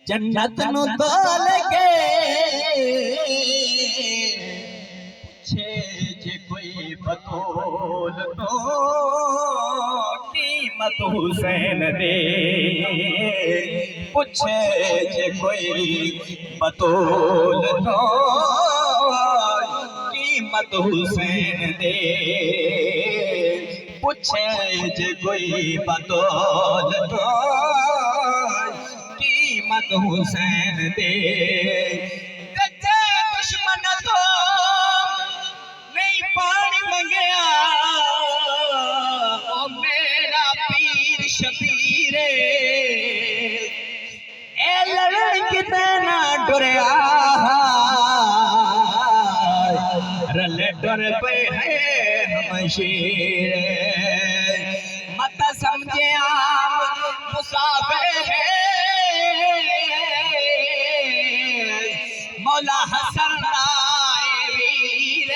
जन्नत नू तोल के पूछे जे कोई बतौल तो कीमत हुसैन दे पूछे जे कोई बतौल तो कीमत हुसैन दे पूछे जे कोई बतौल तो कीमत हुसैन दे कच्चे दुश्मन तो नहीं पानी मंगया ओ मेरा पीर शबीर ए लड़न कितना डरया रले डर पे है हम शेर मत समझे आप मुसाफिर है मौला हसन राय वीर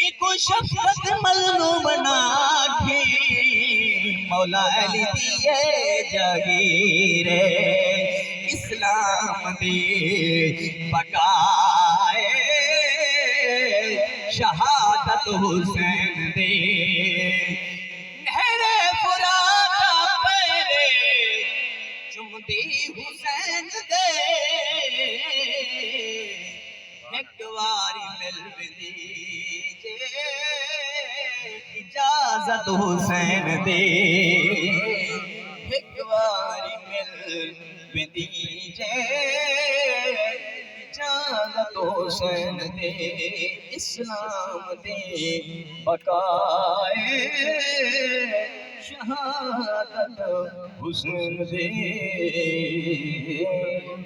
इको शफकत मजलूम नाखी मौला अली दिए जागीर इस्लाम दे पकाए शहादत हुसैन दे नहरे फुरात पैरे चुमदी हुसैन दे एक वारी मिल दीजे इजाजत हुसैन दे एक वारी मिल दीजे इजाजत हुसैन दे इस्लाम दे बकाए शहादत हुसैन दे